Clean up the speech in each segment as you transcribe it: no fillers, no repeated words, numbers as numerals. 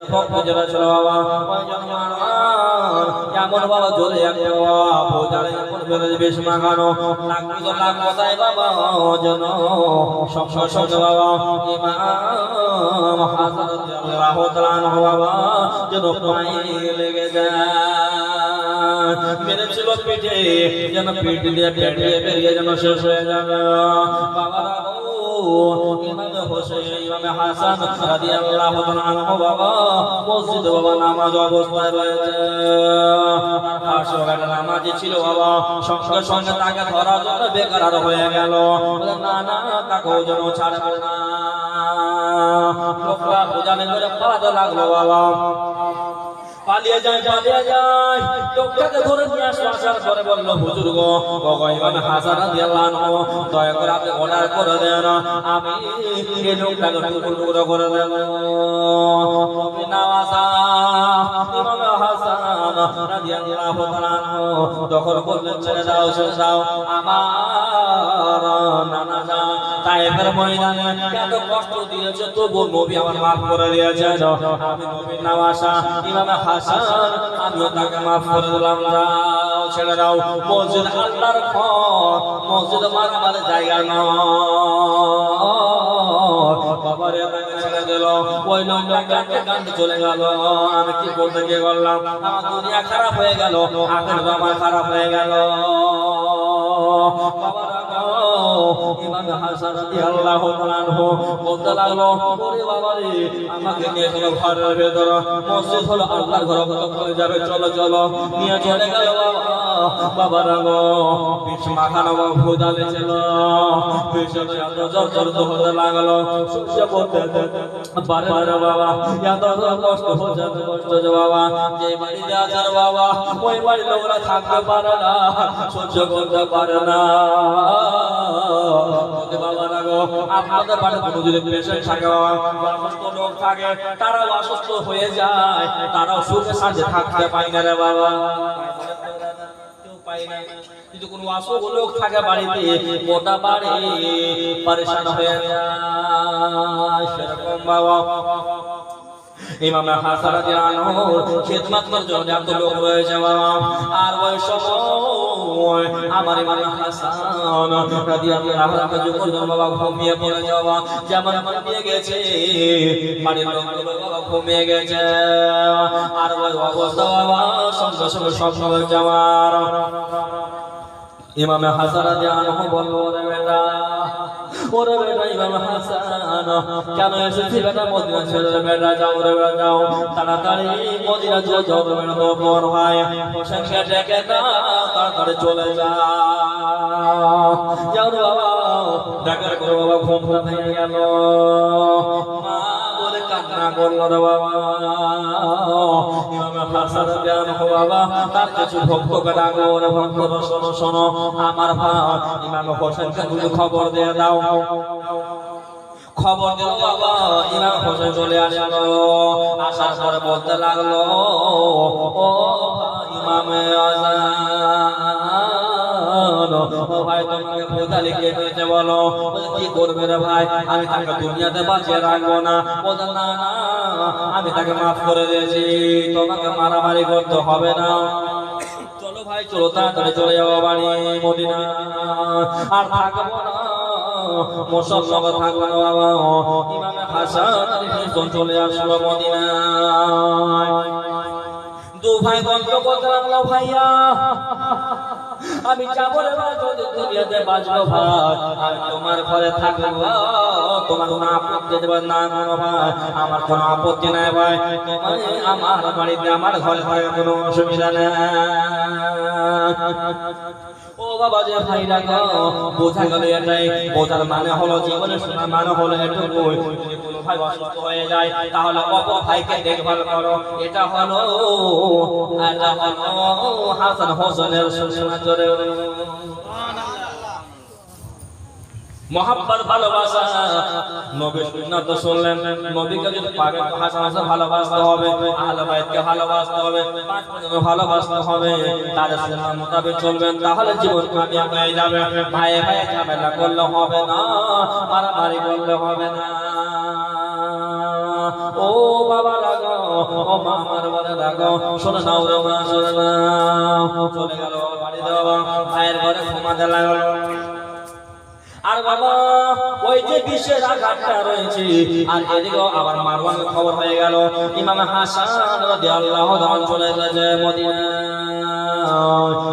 যারা ছিল বাবা এমন বাবা জোরে একটা বোঝারে এমন বেড়ে বেশ মাখানো লাগবে তো লাগ কোথায় বাবা যেন সব বাবা ইমাম হাসান রাদিয়াল্লাহু তাআলা আনহু বাবা যেন পায়ে লেগে যায় মেরেছিল পিঠে যেন পিঠ দিয়ে পেটে বেরিয়ে যেন শেষ হয়ে যাবে বাবা ইমাম হোসেন ইমাম হাসান রাদিয়াল্লাহু তাআলা আনহু বাবা মসজিদে বাবা নামাজ অবস্থায় রয়েছে আসলে নামাজি ছিল বাবা সঙ্গে সঙ্গে তাকে ধরার জন্য বেকার হয়ে গেল না না তাকে যেন ছাড়বে না লোকরা বোঝানে করে পালাতে লাগলো বাবা পালিয়ে যায় লোকটাকে ধরে নিয়ে আসার পরে বললো হুজুর গো ইমাম হাসান রাদিয়াল্লাহু আনহু দয়া করে আপনি অর্ডার করে দেন আমি এই লোকটাকে টুকরো করে দেব ইমাম হাসান রাদিয়াল্লাহু তাআলা আনহু তখন বললেন ছেড়ে দাও আমার নানা যান তায়েফের ময়দানে এত কষ্ট দিয়েছে তবু নবী আমার মাফ করে দিয়েছেন আমি নবীর নওয়াসা ইমাম হাসান আমিও তাকে মাফ করে দিলাম যাও ছেড়ে দাও মসজিদ আল্লাহর ঘর মসজিদ মাগবারের জায়গা নয় বাবারে আমাকে ছেড়ে দিল ওই লোকটা কাঁদতে চলে গেল আমি কি বলতে গিয়ে বললাম আমার দুনিয়া খারাপ হয়ে গেল আখিরাত আমার খারাপ হয়ে গেল ইমাম হাসান রাদিয়াল্লাহু তাআলা আনহু বলতে লাগলো ওরে বাবা রে আমাকে নিয়ে চলো ঘরের ভেতর মসজিদ হলো আল্লাহর ঘর করে যাবে চলো নিয়ে চলে গেল বাবা রাগো বিষ মাখানো ভুদালে ছিল বিষটা এত জর্জর হতে লাগলো সূর্য বলতে বারে বাবা এত কষ্ট যে বাবা যে বাড়িতে আছেন বাবা ওই বাড়ির লোকরা থাকতে পারে না সহ্য করতে পারে না আপনাদের বাড়িতে কোনো যদি পেশেন্ট থাকে অসুস্থ লোক থাকে তারাও অসুস্থ হয়ে যায় তারাও সুখে শান্তি থাকতে পায় না রে বাবা কিন্তু কোন অসুখ লোক থাকে বাড়িতে গোটা বাড়ি পরেশান হয়ে যায় সেরকম বাবা ইমাম হাসান রাদিয়াল্লাহু আনহু খিদমত করার জন্য এত লোক রয়েছে বাবা আর ওই সময় আমার ইমাম হাসান রাদিয়াল্লাহু আনহু যখন বাবা ঘুমিয়ে পড়ে যাওয়া যেমন ঘুমিয়ে গেছে বাড়ির লোকগুলো বাবা ঘুমিয়ে গেছে আর ওই অবস্থা বাবা সঙ্গে সঙ্গে স্বপ্ন যাওয়ার ইমাম হাসান রাদিয়াল্লাহু আনহু বলল ওরে বেটা ইমাম হাসান কেন এসেছি বেটা মদিনা ছেড়ে বেটা যাও তাড়াতাড়ি মদিনা যাও বেটা তো বড় ভাই হোসেনকে ডেকে দাও তাড়াতাড়ি চলে যাও বাবা ডাকার করে বাবা ঘুম ভেঙে গেল মা বলে কান্না করলো রে বাবা ইমাম হাসান রাদিয়াল্লাহু আনহু বাবা তার কিছু ভক্তকে ডাকলো রে ভক্তরা শোনো আমার ভাই ইমাম হোসেনকে তুমি খবর দিয়ে দাও খবর দিল বাবা ইমাম হোসেন চলে আসলো আসার পরে বলতে লাগলো ও ইমাম ভাই তোমাকে খোদা লিখে দিয়েছে বলো কি করবে রে ভাই আমি তাকে দুনিয়াতে বাঁচিয়ে রাখবো না বলতে না আমি তাকে মাফ করে দিয়েছি তোমাকে মারামারি করতে হবে না চলো ভাই চলো তাড়াতাড়ি চলে যাবো বাড়ি মদিনা আর থাকবো না মুসলমান থাকবো না বাবা ইমাম হাসান চলে আসলো মদিনায় দু ভাই গল্প করতে লাগলো ভাইয়া আমি যাবো রে ভাই যদি দুনিয়াতে বাঁচবো ভাই আমি তোমার ঘরে থাকবো তোমার কোনো আপত্তি দেবে না ভাই আমার কোনো আপত্তি নাই ভাই তোমার আমার বাড়িতে আমার ঘরে থাকে কোনো অসুবিধা নেই ও বাবা যে ভাইরা গো বোঝা গেল এটাই বোঝার মানে হলো জীবনের শোনার মানে হলো এটুকু যদি কোনো ভাই অসুস্থ হয়ে যায় তাহলে অপর ভাইকে দেখভাল করো এটা হলো হাসান হোসেনের সুন্নাত জোরে मोहब्बत ভালোবাসা নবীর সুন্নাত শুনলেন নবীকে যদি পাকে হাসান ভালোবাসতে হবে আহলে বাইতকে ভালোবাসতে হবে পাঁচ প্রজন্ম ভালোবাসতে হবে তাদের সুন্নাত মোতাবেক চলবেন তাহলে জীবন কামিয়াব হয়ে যাবে ভাই ভাই ঝামেলা করলে হবে না মারামারি করলে হবে না ও বাবা লাগো ও মা আমার বলে রাখো শোনো নাও রে মা শোনো নাও চলে গেল বাড়ি দেওয়া ভাইয়ের ঘরে ঘুমাতে লাগলো আর বাবা ওই যে বিষের আঘাতটা রয়েছে আর এদিকেও আবার মারওয়ানের খবর হয়ে গেল ইমাম হাসান রাদিয়াল্লাহু তাআলা চলে গেছে মদিনা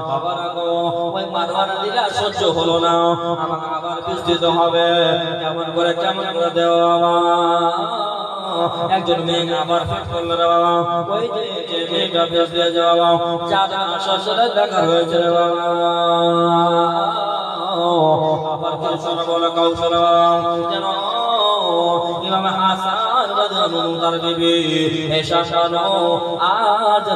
বাবা রাগো ওই মারওয়ান দিলা সহ্য হলো না আমাকে আবার বিষ দিতে হবে কেমন করে দেওয়া একজন মেয়ে আবার ফিট করলো রে বাবা ওই যে মেয়েটা বিষ দিয়ে যাওয়া চাঁদা শ্বশুরের দেখা হয়েছে রে বাবা আবার কৌশল বলে কৌশল যেন ইমাম হাসান রাদিয়াল্লাহু তার বিবি এসা শানো আজ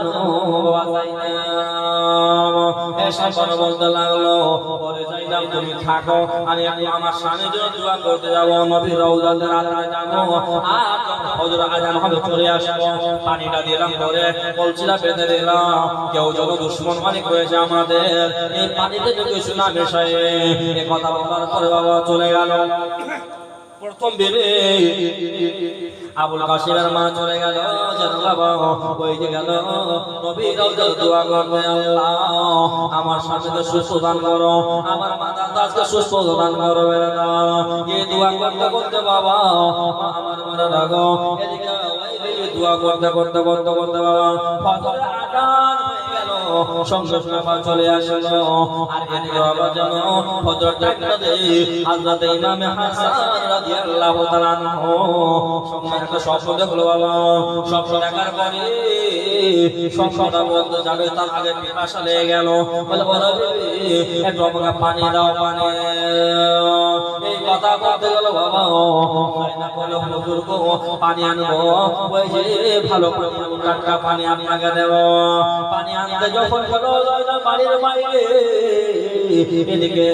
এসা শানো বলতে লাগলো পরে যাইলাম তুমি থাকো আমি আমার স্বামীর জন্য দোয়া করতে যাবো নবীর রওজাতে রাতে যাবো আর হযরত আজান হবে চলে আসবো পানিটা দিলাম ধরে কলসিটা বেঁধে দিলাম কেউ যত দুশমন মালিক হয়েছে আমাদের এই পানিতে কিছু না মেশায় এই কথা বলার পরে বাবা চলে গেল প্রথম ভেবে আবুল কাসিমের মা চলে গেল যেন বাবা ওই যে গেল নবী রওজার দোয়া করবে আল্লাহ আমার স্বামীকে সুস্থ দান করো আমার মাতা দাসকে সুস্থ দান করো এই দোয়া করতে করতে বাবা আমার মনে রাখো এদিকে ওই দোয়া করতে বাবা ফজরের আযান হয়ে গেল সঙ্গে সঙ্গে চলে আসলো আর এদিকে বাবা যেন ফজর ডাকতে হযরত ইমাম হাসান রাদিয়াল্লাহু তাআলা আনহু সঙ্গে একটা স্বপ্ন দেখলো বাবা স্বপ্ন দেখার পরে স্বপ্নটা বলতে যাবে তার আগে পিপাসা লেগে গেল বলে বলো একটু আমাকে পানি দাও পানি এই কথা বলতে গেল বাবা না বলে হুজুর গো পানি আনবো ওই যে ভালো পানি টাটকা পানি আপনাকে দেব পানি আনতে যখন গেল না বাড়ির বাইরে এদিকে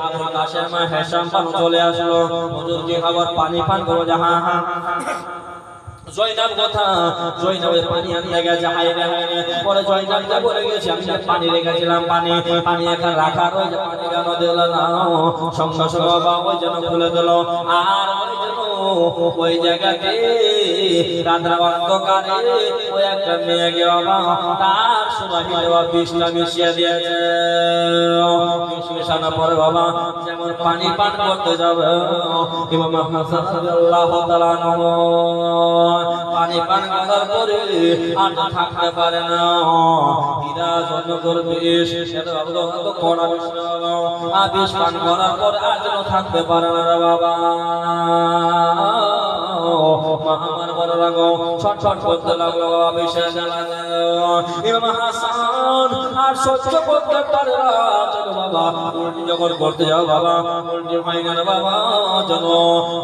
আবুল কাসেম হেশাম পান চলে আসলো হুজুর কি খবর পানি পান করো যে হ্যাঁ হ্যাঁ জয়নাব কথা জয়নাবের পানি আনতে গেছে হাইরে পরে জয়নাবটা বলে গেছে আমি পানি রেখেছিলাম পানি এখন রাখা রয়েছে পানি কেন দিল না সঙ্গে সঙ্গে বাবা ওই যেন খুলে দিল আর ওই যেন ওই জায়গাতে রাত্রা অন্ধকারে ওই একটা মেয়েকে বাবা তার সুবাহি দেওয়া বিষটা মিশিয়ে দিয়েছে বিষ মেশানোর পরে বাবা যেমন পানি পান করতে যাবে ইমাম হাসান রাদিয়াল্লাহু তাআলা পানি পান করার পরে আর থাকতে পারে না হীরা জন্য করবে সেটা বাবা তো কড়া বিষ আর বিষ পান করার পরে আর যেন থাকতে পারে না রে বাবা আমার বড় লাগো ছটফট করতে লাগলো বিষে জ্বালা ইমাম হাসান আর সহ্য করতে পারে না চলো বাবা উল্টি যখন করতে যাও বাবা উল্টি হয় না বাবা যেন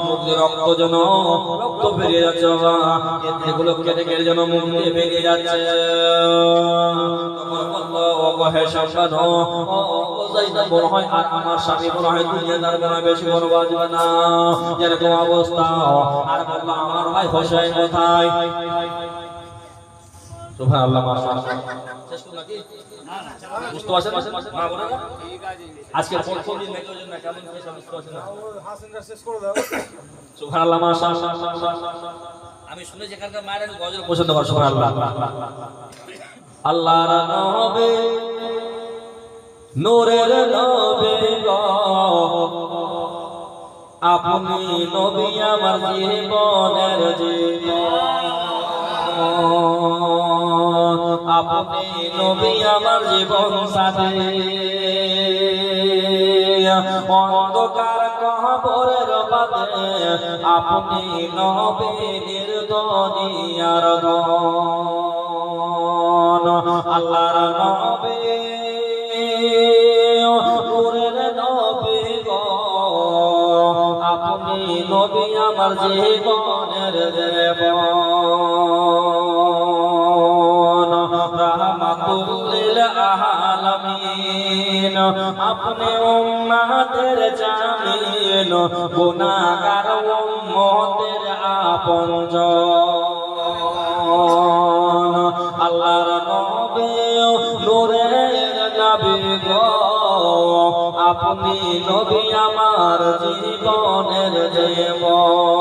মুখ দিয়ে রক্ত বেরিয়ে যাচ্ছে বাবা এগুলো কেটে কেটে যেন মুখ দিয়ে বেরিয়ে যাচ্ছে আমার স্বামী মনে হয় দুনিয়াদার মনে বেশি বড় বাজবে না যেরকম অবস্থা আর বললো আমার ভাই হোসেন কোথায় সুবহানাল্লাহ মাশাআল্লাহ শেষ করুন নাকি বুঝতে পারছেন মা বলে না আজকে প্রথম দিন নাকি ওজন না কেমন কি সব বুঝতে পারছেন না হাসানরা শেষ করে দাও সুবহানাল্লাহ মাশাআল্লাহ আমি শুনেছি এখানকার মায়ের গজল পছন্দ করে সুবহানাল্লাহ আল্লাহর নবী নূরের নবী গো আপনি নবী আমার জীবনের জীবন আপনি নবী আমার জীবন সাথী অন্ধকার কবরের বাদে আপনি নবী নির্দনিয়ার ধন আল্লাহর নবী নূরের নবী গো আপনি নবী আমার জীবনের জীবন রাহমাতুল লিল আলামিন আপনি উম্মতের জামিন গুনাহগার উম্মতের আপনজন আল্লাহর নবী নূরের নবী গো আপনি নবী আমার জীবনের জীবন